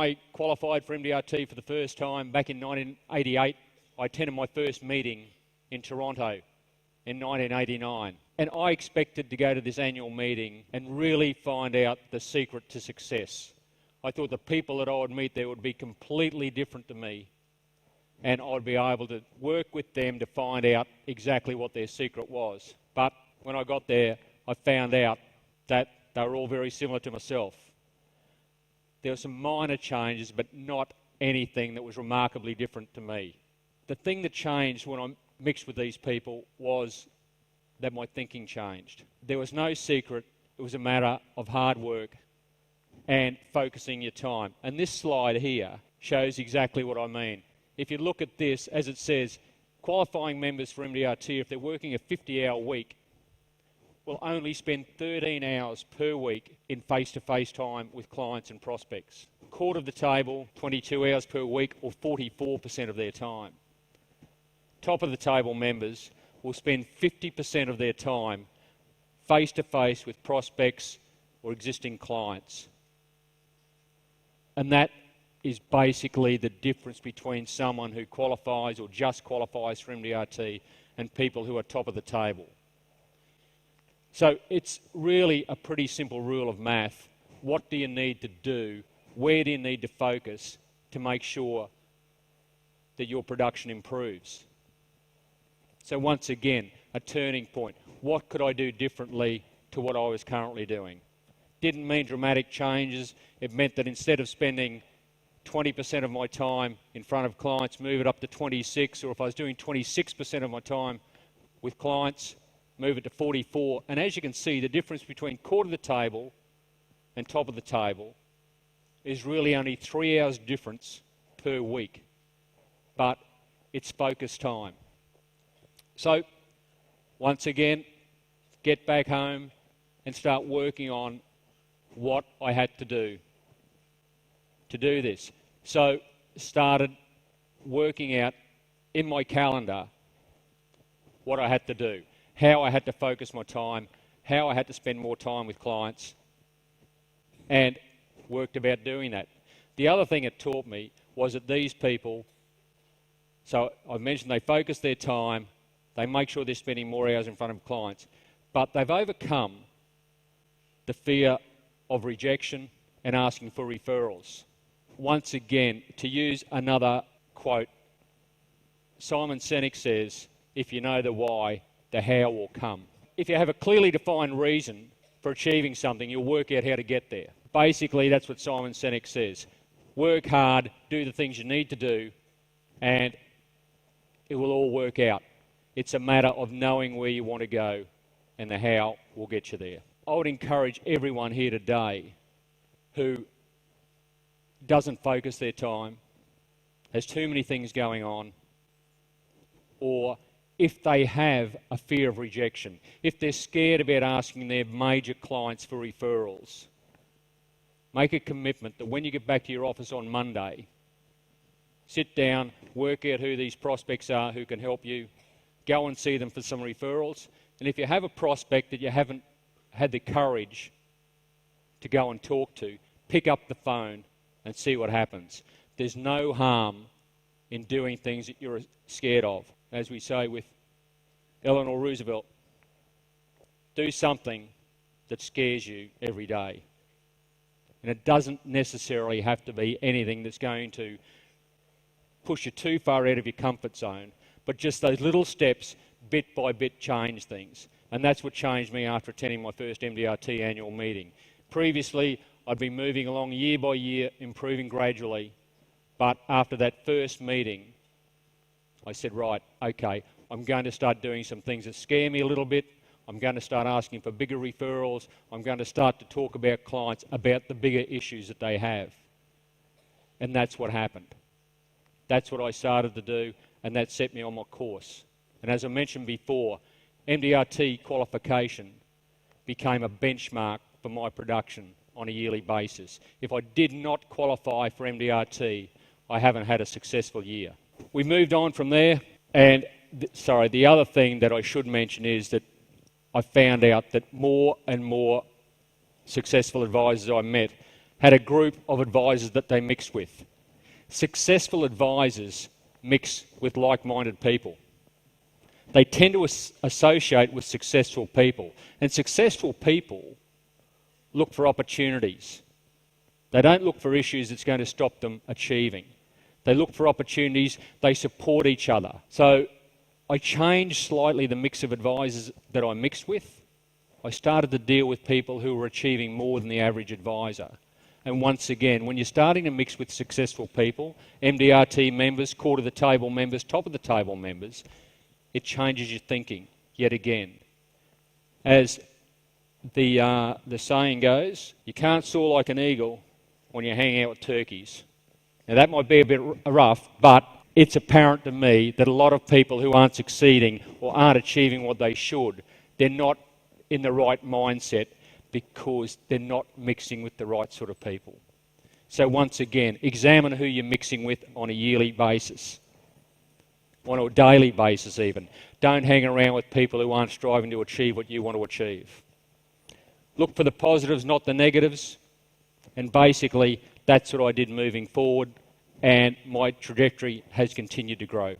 I qualified for MDRT for the first time back in 1988, I attended my first meeting in Toronto in 1989. And I expected to go to this annual meeting and really find out the secret to success. I thought the people that I would meet there would be completely different to me, and I'd be able to work with them to find out exactly what their secret was. But when I got there, I found out that they were all very similar to myself. There were some minor changes, but not anything that was remarkably different to me. The thing that changed when I mixed with these people was that my thinking changed. There was no secret. It was a matter of hard work and focusing your time. And this slide here shows exactly what I mean. If you look at this, as it says, qualifying members for MDRT, if they're working a 50-hour week, will only spend 13 hours per week in face-to-face time with clients and prospects. Quarter of the table, 22 hours per week, or 44% of their time. Top of the table members will spend 50% of their time face-to-face with prospects or existing clients. And that is basically the difference between someone who qualifies or just qualifies for MDRT and people who are top of the table. So it's really a pretty simple rule of math. What do you need to do? Where do you need to focus to make sure that your production improves? So once again, a turning point. What could I do differently to what I was currently doing? Didn't mean dramatic changes. It meant that instead of spending 20% of my time in front of clients, move it up to 26, or if I was doing 26% of my time with clients, move it to 44. And as you can see, the difference between quarter of the table and top of the table is really only 3 hours difference per week. But it's focused time. So, once again, get back home and start working on what I had to do this. So, started working out in my calendar what I had to do, how I had to focus my time, how I had to spend more time with clients, and worked about doing that. The other thing it taught me was that these people, so I mentioned they focus their time, they make sure they're spending more hours in front of clients, but they've overcome the fear of rejection and asking for referrals. Once again, to use another quote, Simon Sinek says, if you know the why, the how will come. If you have a clearly defined reason for achieving something, you'll work out how to get there. Basically, that's what Simon Sinek says. Work hard, do the things you need to do, and it will all work out. It's a matter of knowing where you want to go, and the how will get you there. I would encourage everyone here today who doesn't focus their time, has too many things going on, or if they have a fear of rejection, if they're scared about asking their major clients for referrals, make a commitment that when you get back to your office on Monday, sit down, work out who these prospects are who can help you, go and see them for some referrals, and if you have a prospect that you haven't had the courage to go and talk to, pick up the phone and see what happens. There's no harm in doing things that you're scared of. As we say with Eleanor Roosevelt, do something that scares you every day. And it doesn't necessarily have to be anything that's going to push you too far out of your comfort zone, but just those little steps, bit by bit, change things. And that's what changed me after attending my first MDRT annual meeting. Previously, I'd been moving along year by year, improving gradually, but after that first meeting, I said, right, okay, I'm going to start doing some things that scare me a little bit. I'm going to start asking for bigger referrals. I'm going to start to talk about clients about the bigger issues that they have. And that's what happened. That's what I started to do, and that set me on my course. And as I mentioned before, MDRT qualification became a benchmark for my production on a yearly basis. If I did not qualify for MDRT, I haven't had a successful year. We moved on from there, and the other thing that I should mention is that I found out that more and more successful advisors I met had a group of advisors that they mixed with. Successful advisors mix with like-minded people. They tend to associate with successful people, and successful people look for opportunities. They don't look for issues that's going to stop them achieving. They look for opportunities, they support each other. So I changed slightly the mix of advisors that I mixed with. I started to deal with people who were achieving more than the average advisor. And once again, when you're starting to mix with successful people, MDRT members, core to the table members, top of the table members, it changes your thinking yet again. As the saying goes, you can't soar like an eagle when you're hanging out with turkeys. Now that might be a bit rough, but it's apparent to me that a lot of people who aren't succeeding or aren't achieving what they should, they're not in the right mindset because they're not mixing with the right sort of people. So once again, examine who you're mixing with on a yearly basis, on a daily basis even. Don't hang around with people who aren't striving to achieve what you want to achieve. Look for the positives, not the negatives. And basically, that's what I did moving forward, and my trajectory has continued to grow.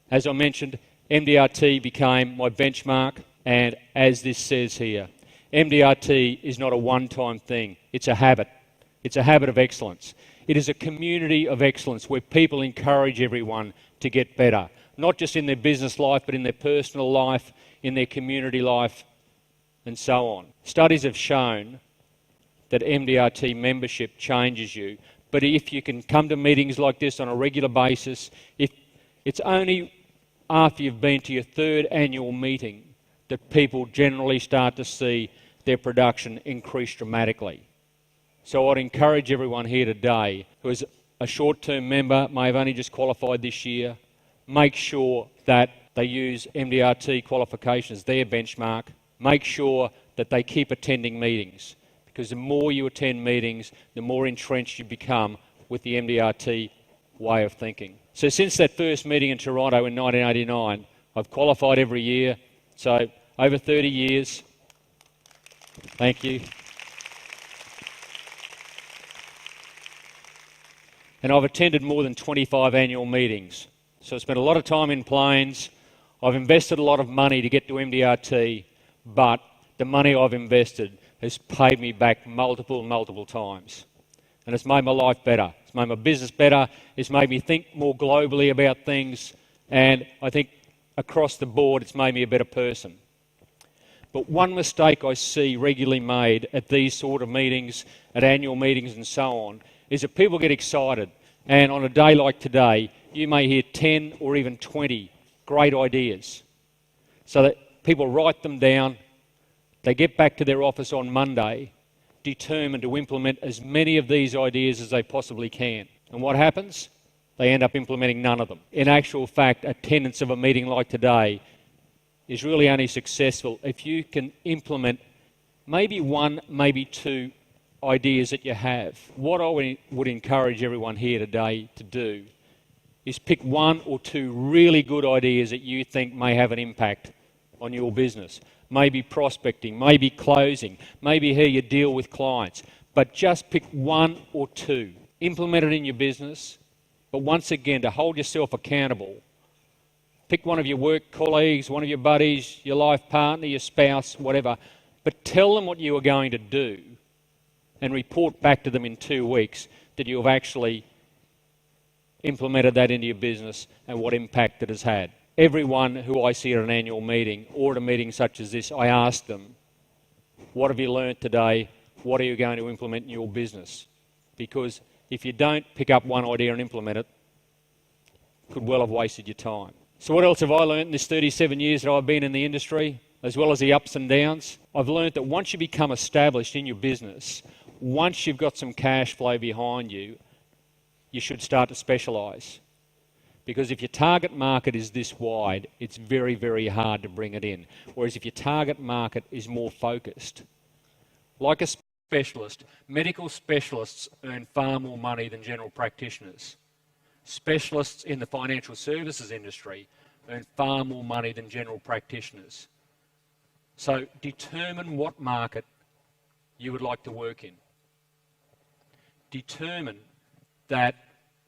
As I mentioned, MDRT became my benchmark, and as this says here, MDRT is not a one-time thing. It's a habit. It's a habit of excellence. It is a community of excellence where people encourage everyone to get better, not just in their business life, but in their personal life, in their community life, and so on. Studies have shown that MDRT membership changes you, but if you can come to meetings like this on a regular basis, if it's only after you've been to your third annual meeting that people generally start to see their production increase dramatically. So I'd encourage everyone here today who is a short-term member, may have only just qualified this year, make sure that they use MDRT qualification as their benchmark. Make sure that they keep attending meetings, because the more you attend meetings, the more entrenched you become with the MDRT way of thinking. So since that first meeting in Toronto in 1989, I've qualified every year, so over 30 years. Thank you. And I've attended more than 25 annual meetings. So I've spent a lot of time in planes. I've invested a lot of money to get to MDRT, but the money I've invested has paid me back multiple times. And it's made my life better. It's made my business better. It's made me think more globally about things. And I think across the board, it's made me a better person. But one mistake I see regularly made at these sort of meetings, at annual meetings and so on, is that people get excited. And on a day like today, you may hear 10 or even 20 great ideas. So that people write them down. They get back to their office on Monday, determined to implement as many of these ideas as they possibly can. And what happens? They end up implementing none of them. In actual fact, attendance of a meeting like today is really only successful if you can implement maybe one, maybe two ideas that you have. What I would encourage everyone here today to do is pick one or two really good ideas that you think may have an impact on your business. Maybe prospecting, maybe closing, maybe how you deal with clients. But just pick one or two. Implement it in your business. But once again, to hold yourself accountable, pick one of your work colleagues, one of your buddies, your life partner, your spouse, whatever, but tell them what you are going to do and report back to them in 2 weeks that you have actually implemented that into your business and what impact it has had. Everyone who I see at an annual meeting or at a meeting such as this, I ask them, what have you learnt today? What are you going to implement in your business? Because if you don't pick up one idea and implement it, could well have wasted your time. So what else have I learnt in this 37 years that I've been in the industry, as well as the ups and downs? I've learnt that once you become established in your business, once you've got some cash flow behind you, you should start to specialise. Because if your target market is this wide, it's very, very hard to bring it in. Whereas if your target market is more focused, like a specialist, medical specialists earn far more money than general practitioners. Specialists in the financial services industry earn far more money than general practitioners. So determine what market you would like to work in. determine that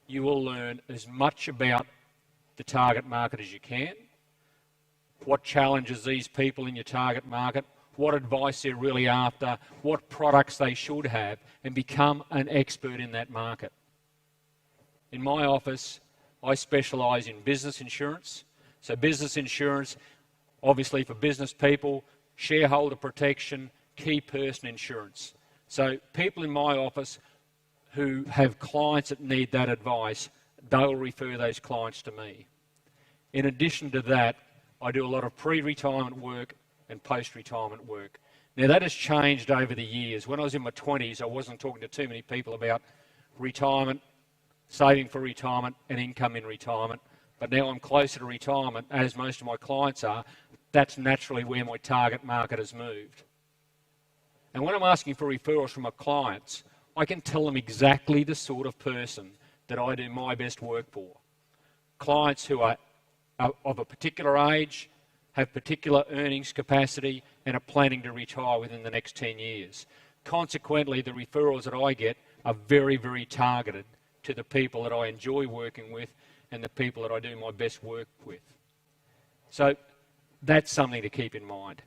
you will learn as much about the target market as you can, what challenges these people in your target market, what advice they're really after, what products they should have, and become an expert in that market. In my office, I specialise in business insurance. So business insurance, obviously for business people, shareholder protection, key person insurance. So people in my office who have clients that need that advice, they'll refer those clients to me. In addition to that, I do a lot of pre-retirement work and post-retirement work. Now that has changed over the years. When I was in my 20s, I wasn't talking to too many people about retirement, saving for retirement and income in retirement. But now I'm closer to retirement, as most of my clients are. That's naturally where my target market has moved. And when I'm asking for referrals from my clients, I can tell them exactly the sort of person that I do my best work for. Clients who are of a particular age, have particular earnings capacity, and are planning to retire within the next 10 years. Consequently, the referrals that I get are very, very targeted to the people that I enjoy working with and the people that I do my best work with. So that's something to keep in mind.